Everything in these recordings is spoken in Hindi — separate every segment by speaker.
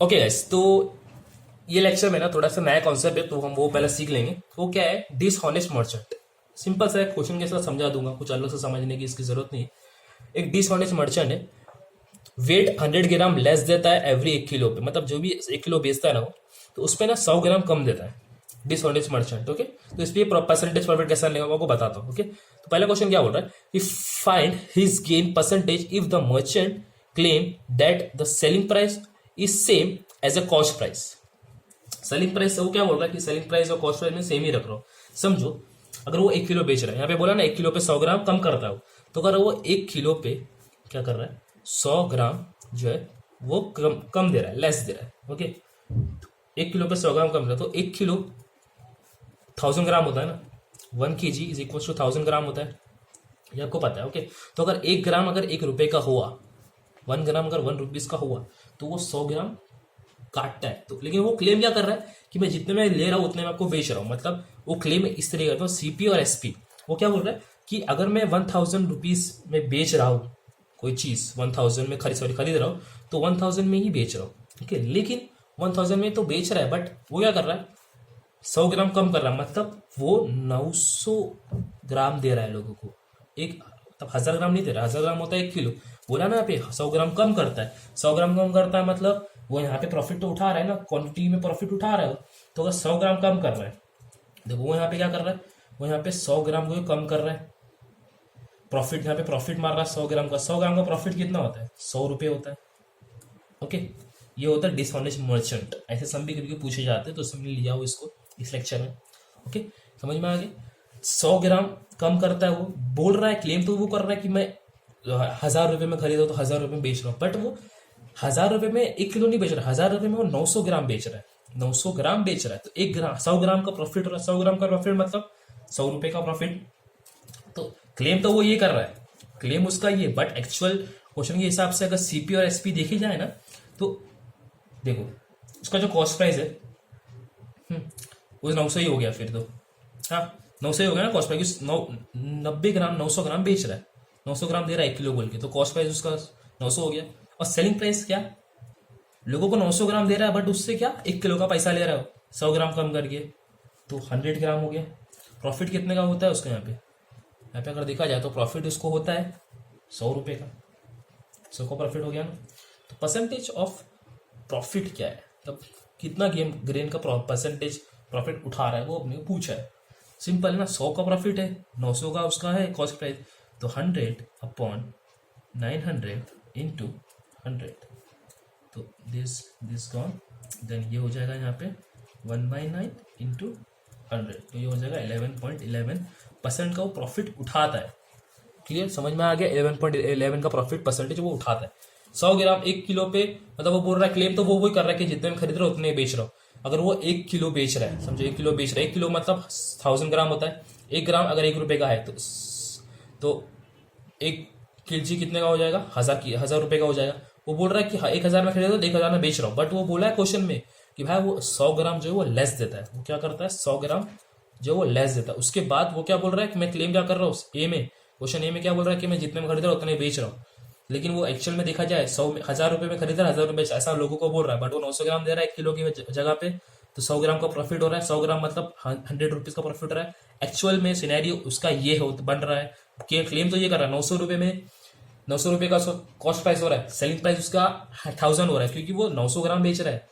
Speaker 1: ओके गाइस, तो ये लेक्चर में ना थोड़ा सा नया कॉन्सेप्ट है, तो हम वो पहले सीख लेंगे। वो क्या है? Dishonest merchant. सिंपल सा क्वेश्चन के साथ समझा दूंगा, कुछ अलग से समझने की इसकी जरूरत नहीं है। एक डिसऑनेस्ट मर्चेंट है, वेट 100 ग्राम लेस देता है एवरी 1 किलो पे, मतलब जो भी 1 किलो बेचता है ना वो, तो उस पर ना 100 ग्राम कम देता है डिसऑनेस्ट मर्चेंट। ओके, तो इस पर परसेंटेज प्रॉफिट कैसा लेगा मैं आपको बताता हूँ। ओके, तो पहला क्वेश्चन क्या बोल रहा है कि find his gain percentage if the merchant claim that the selling price is same as a cost price. Selling price वो क्या बोल रहा है कि सेलिंग प्राइस और कॉस्ट प्राइस में सेम ही रख रहा हूँ। समझो, अगर वो 1 किलो बेच रहा है, यहाँ पे बोला ना 1 किलो पे 100 ग्राम कम करता है वो, तो अगर वो 1 किलो पे क्या कर रहा है, 100 ग्राम जो है वो कम दे रहा है, लेस दे रहा है। ओके, 1 किलो पे 100 ग्राम कम दे रहा है, तो 1 किलो 1000 ग्राम होता है ना, 1 kg इज इक्वल टू 1000 ग्राम होता है, ये आपको पता है। ओके, तो अगर 1 ग्राम अगर 1 रुपए का हुआ, 1 ग्राम अगर 1 रुपीज का हुआ, तो वो 100 ग्राम काटता है। तो लेकिन वो क्लेम क्या कर रहा है कि मैं जितने में ले रहा हूं उतने में आपको बेच रहा हूं, मतलब वो क्लेम इस तरीके करता हूँ। सीपी और एसपी वो क्या बोल रहा है कि अगर मैं 1000 रुपीज में बेच रहा हूं कोई चीज, 1000 में खरीद रहा हूं, तो 1000 में ही बेच रहा हूँ। ठीक है, लेकिन 1000 में तो बेच रहा है, बट वो क्या कर रहा है, 100 ग्राम कम कर रहा है, मतलब वो 900 ग्राम दे रहा है लोगों को। एक तब 1000 ग्राम नहीं दे रहा, 1000 ग्राम होता है 1 किलो, बोला ना यहाँ पे 100 ग्राम कम करता है। 100 ग्राम कम करता है मतलब वो यहाँ पे प्रॉफिट तो उठा रहा है ना, क्वांटिटी में प्रॉफिट उठा रहा है। तो अगर 100 ग्राम कम कर रहा है, देखो वो यहाँ पे क्या कर रहा है, वो यहाँ पे 100 ग्राम को कम कर रहा है, प्रॉफिट यहाँ पे प्रॉफिट मार रहा है 100 ग्राम का। 100 ग्राम का प्रॉफिट कितना होता है, 100 रुपये होता है। ओके, ये होता है डिसऑनेस्ट मर्चेंट। ऐसे सम भी कभी पूछे जाते हैं, तो समझ लिया हो इसको इस लेक्चर में। ओके, समझ में आ गया। 100 ग्राम कम करता है, वो बोल रहा है, क्लेम तो वो कर रहा है कि मैं 1000 रुपये में खरीदा तो 1000 रुपये में बेच रहा हूँ, बट वो 1000 रुपये में 1 किलो नहीं बेच रहा, 1000 रुपये में वो 900 ग्राम बेच रहा है। 900 ग्राम बेच रहा है, तो 1 ग्राम 100 ग्राम का प्रॉफिट हो रहा है। 100 ग्राम का प्रॉफिट मतलब 100 रुपये का प्रॉफिट। तो क्लेम तो वो ये कर रहा है, क्लेम उसका ये, बट एक्चुअल क्वेश्चन के हिसाब से अगर सीपी और एसपी देखी जाए ना, तो देखो उसका जो कॉस्ट प्राइस है वो 900 ही हो गया फिर तो। हाँ, 900 ही हो गया ना कॉस्ट प्राइस। 90 ग्राम 900 ग्राम बेच रहा है, 900 ग्राम दे रहा है 1 किलो बोल के, तो कॉस्ट प्राइस उसका 900 हो गया। और सेलिंग प्राइस क्या, लोगों को 900 ग्राम दे रहा है, बट उससे क्या 1 किलो का पैसा ले रहा है 100 ग्राम कम करके, तो 100 ग्राम हो गया। प्रॉफिट कितने का होता है उसका, यहाँ पे अगर देखा जाए तो प्रॉफिट उसको होता है 100 रुपये का। 100 का प्रॉफिट हो गया ना। तो परसेंटेज ऑफ प्रॉफिट क्या है, तब कितना ग्रेन का परसेंटेज प्रॉफिट उठा रहा है वो अपने को पूछा है। सिंपल ना, 100 का प्रॉफिट है, 900 का उसका है कॉस्ट प्राइस, तो 100/900 इंटू 100, तो दिस गॉन, देन ये हो जाएगा यहाँ पे 1/9 इंटू 100, तो ये हो जाएगा 11.11% का वो प्रॉफिट उठाता है। क्लियर, समझ में आ गया। 11.11 का प्रॉफिट परसेंटेज वो उठाता है 100 ग्राम 1 किलो पे, मतलब वो बोल रहा है, क्लेम तो वो वही कर रहा है कि जितने में खरीद रहा है उतने बेच रहा हूँ। अगर वो 1 किलो बेच रहा है, समझो 1 किलो बेच रहा है, 1 किलो मतलब 1000 ग्राम होता है। 1 ग्राम अगर 1 रुपए का है, तो 1 kg कितने का हो जाएगा, 1000 रुपए का हो जाएगा। वो बोल रहा है कि 1000 में खरीदा तो 1000 में बेच रहा हूँ, बट वो बोला है क्वेश्चन में कि भाई वो 100 ग्राम जो है वो लेस देता है। वो क्या करता है, 100 ग्राम जो वो लेस देता है। उसके बाद वो क्या बोल रहा है कि मैं क्लेम क्या कर रहा हूँ ए में, क्वेश्चन ए में क्या बोल रहा है कि मैं जितने में खरीद रहा हूँ उतने बेच रहा हूँ। लेकिन वो एक्चुअल में देखा जाए 1000 रुपये में खरीदा, 1000 रुपये ऐसा लोगों को बोल रहा है, बट वो 900 ग्राम दे रहा है 1 किलो की जगह पे, तो 100 ग्राम का प्रॉफिट हो रहा है। 100 ग्राम मतलब 100 रुपीज का प्रॉफिट हो रहा है। एक्चुअल में सिनेरियो उसका ये बन रहा है कि क्लेम तो ये कर रहा है 900 रुपये में, 900 रुपये का कॉस्ट प्राइस हो रहा है, सेलिंग प्राइस उसका 1000 हो रहा है, क्योंकि वो 900 ग्राम बेच रहा है,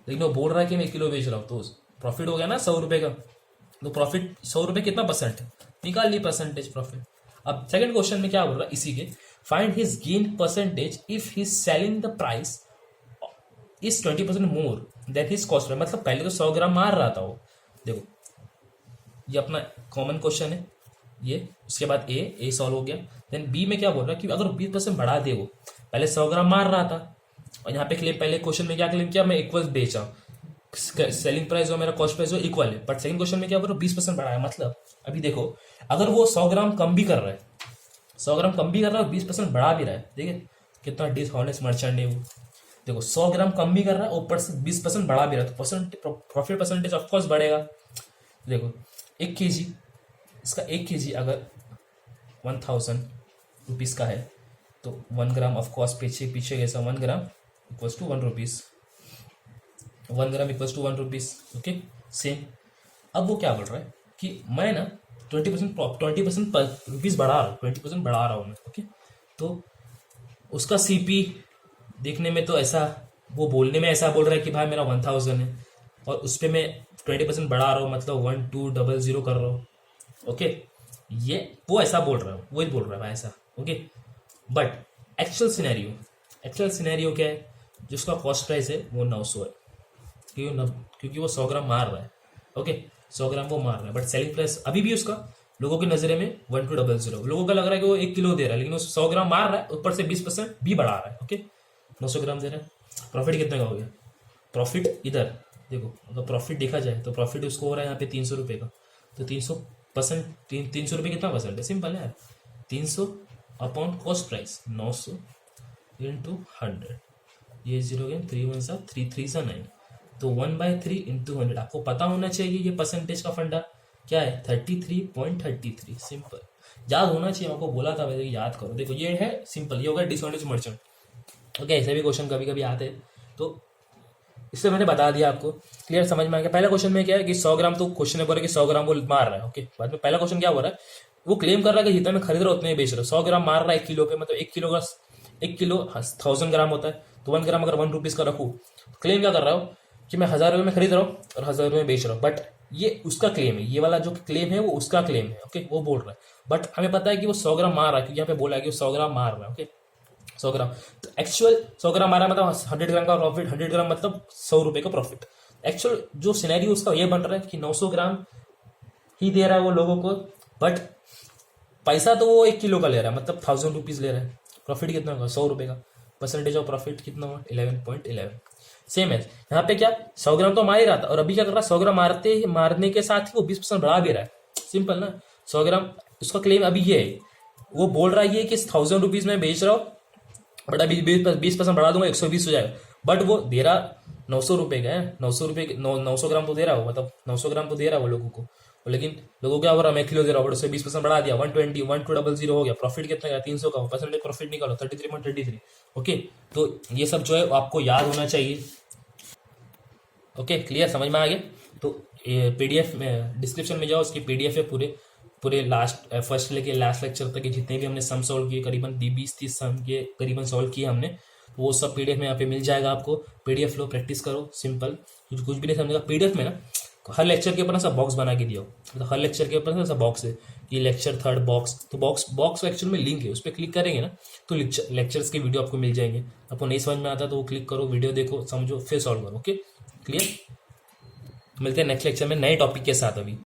Speaker 1: लेकिन वो बोल रहा है कि मैं 1 किलो बेच रहा हूँ, तो प्रॉफिट हो गया ना 100 रुपये का। तो प्रॉफिट 100 रुपये कितना परसेंट है, निकाल ली परसेंटेज प्रॉफिट। अब सेकंड क्वेश्चन में क्या बोल रहा है इसी के, find his gain percentage if he selling the price is 20% more than his cost, मतलब पहले तो 100 ग्राम मार रहा था वो। देखो ये अपना कॉमन क्वेश्चन है ये, उसके बाद ए सॉल्व हो गया। देन बी में क्या बोल रहा है कि अगर 20% बढ़ा दे, वो पहले 100 ग्राम मार रहा था, और यहाँ पे क्लेम, पहले क्वेश्चन में क्या क्लेम किया, मैं इक्वल बेचा, सेलिंग प्राइस और मेरा कॉस्ट प्राइस वो इक्वल है, बट सेकंड क्वेश्चन में क्या बोल रहा है 20% बढ़ाया। मतलब अभी देखो, अगर वो 100 ग्राम कम भी कर रहा है, 100 ग्राम कम भी कर रहा है और 20% बढ़ा भी रहा है, देखिए कितना डिसऑनेस्ट मर्चेंट है वो। देखो 100 ग्राम कम भी कर रहा है, ऊपर से 20% बढ़ा भी रहा है, तो प्रॉफिट परसेंटेज ऑफकोर्स बढ़ेगा। देखो 1 kg, इसका 1 kg अगर 1000 रुपीज का है, तो 1 ग्राम ऑफ कॉस्ट पीछे पीछे कैसा 1 gram equals to 1 rupees. 1 gram equals to 1 rupees. Okay same. अब वो क्या बोल रहा है कि मैं ना 20% रुपीज बढ़ा रहा हूँ, 20% बढ़ा रहा हूँ मैं। ओके तो उसका सीपी देखने में तो ऐसा, वो बोलने में ऐसा बोल रहा है कि भाई मेरा 1000 है, और उस पर मैं 20% बढ़ा रहा हूँ, मतलब 1200 कर रहा हूँ। ओके ये वो ऐसा बोल रहा है, वही बोल रहा है भाई ऐसा। ओके बट एक्चुअल सिनेरियो क्या है, जिसका कॉस्ट प्राइस है वो 900 है, क्योंकि वो 100 ग्राम मार रहा है। ओके 100 ग्राम वो मार रहा है, बट सेलिंग प्राइस अभी भी उसका लोगों की नजरे में 1200। लोगों का लग रहा है कि वो 1 किलो दे रहा है, लेकिन वो 100 ग्राम मार रहा है, ऊपर से 20% भी बढ़ा रहा है। ओके 900 ग्राम दे रहा है। प्रॉफिट कितने का हो गया? प्रॉफिट इधर देखो, अगर प्रॉफिट देखा जाए तो प्रॉफिट उसको हो रहा है यहाँ पे 300 रुपये का। तो 300%, 300 रुपये कितना परसेंट है? सिंपल है यार, 300 अपॉन कॉस्ट प्राइस 900 इंटू 100। ये 0 गेन 3 1 सा 3 3 सा 9, तो 1/3 इंटू 100। आपको पता होना चाहिए ये परसेंटेज का फंडा क्या है, 33.33। सिंपल याद होना चाहिए, आपको बोला था वैसे याद करो। देखो ये है सिंपल, ये होगा डिसऑनेस्ट मर्चेंट। ओके ऐसे भी क्वेश्चन कभी कभी आते हैं, तो इससे मैंने बता दिया आपको, क्लियर समझ में आ गया। पहला क्वेश्चन में क्या है कि 100 ग्राम, तो क्वेश्चन में बोल रहा है कि 100 ग्राम वो मार रहा है। ओके बाद में पहला क्वेश्चन क्या हो रहा है, वो क्लेम कर रहा है कि जितना मैं खरीद रहा हूँ उतने ही बेच रहा हूँ। 100 ग्राम मार रहा है 1 किलो पे, मतलब 1 किलो 1000 ग्राम होता है, तो 1 ग्राम अगर 1 रुपीज का रखूँ, क्लेम क्या कर रहा हूँ कि मैं 1000 रुपये में खरीद रहा हूँ और 1000 रुपये में बेच रहा हूँ। बट ये उसका क्लेम है, ये वाला जो क्लेम है वो उसका क्लेम है। ओके वो बोल रहा है, बट हमें पता है कि वो 100 ग्राम मार रहा है, क्योंकि यहाँ पे बोला है कि वो 100 ग्राम मार रहा है। ओके 100 ग्राम, तो एक्चुअल 100 ग्राम मारा मतलब 100 ग्राम का प्रॉफिट, 100 ग्राम मतलब 100 रुपए का प्रॉफिट। एक्चुअल जो सिनेरियो उसका ये बन रहा है कि 900 ग्राम ही दे रहा है वो लोगों को, बट पैसा तो वो 1 किलो का ले रहा है, मतलब 1000 रुपीज ले रहा है। प्रॉफिट कितना होगा? 100 रुपए का। परसेंटेज ऑफ प्रॉफिट कितना हुआ? 11.11। सेम है यहाँ पे, क्या 100 ग्राम तो मार ही रहा था, और अभी क्या कर रहा है, 100 ग्राम मारने के साथ ही वो 20% बढ़ा भी रहा है। सिंपल ना, 100 ग्राम उसका क्लेम अभी ये है, वो बोल रहा है ये कि 1000 रुपीज में बेच रहा हूँ, बट अभी 20% बढ़ा दूंगा 120 हो जाएगा। बट वो दे रहा 900 रुपए का है, 900 रुपए 900 ग्राम तो दे रहा हो, मतलब 900 ग्राम तो दे रहा है वो लोगों को, लेकिन लोगों क्या हो रहा है, मैं किलो दे रहा हूँ, बट उससे 20% बढ़ा दिया, 120 1200 हो गया। प्रॉफिट कितना गया? 300 का। परसेंटेज प्रॉफिट निकालो 33.33। ओके तो ये सब जो है आपको याद होना चाहिए। ओके क्लियर समझ में आ गया? तो पीडीएफ में डिस्क्रिप्शन में जाओ, उसकी पीडीएफ है पूरे पूरे लास्ट फर्स्ट लेके लास्ट लेक्चर तक के जितने भी हमने सम सॉल्व किए, करीबन 20-30 सम के करीबन सॉल्व किए हमने, वो सब पीडीएफ में यहाँ पे मिल जाएगा आपको। पीडीएफ लो, प्रैक्टिस करो, सिंपल। कुछ भी नहीं समझेगा पीडीएफ में ना, हर लेक्चर के ऊपर ना सब बॉक्स बना के दिया हो, मतलब हर लेक्चर के ऊपर ना सब बॉक्स है, ये लेक्चर 3rd बॉक्स, तो बॉक्स एक्चुअल में लिंक है, उस पर क्लिक करेंगे ना तो लेक्चर्स के वीडियो आपको मिल जाएंगे। आपको नहीं समझ में आता तो वो क्लिक करो, वीडियो देखो, समझो, फिर सॉल्व करो। Okay clear? मिलते हैं नेक्स्ट लेक्चर में नए टॉपिक के साथ। अभी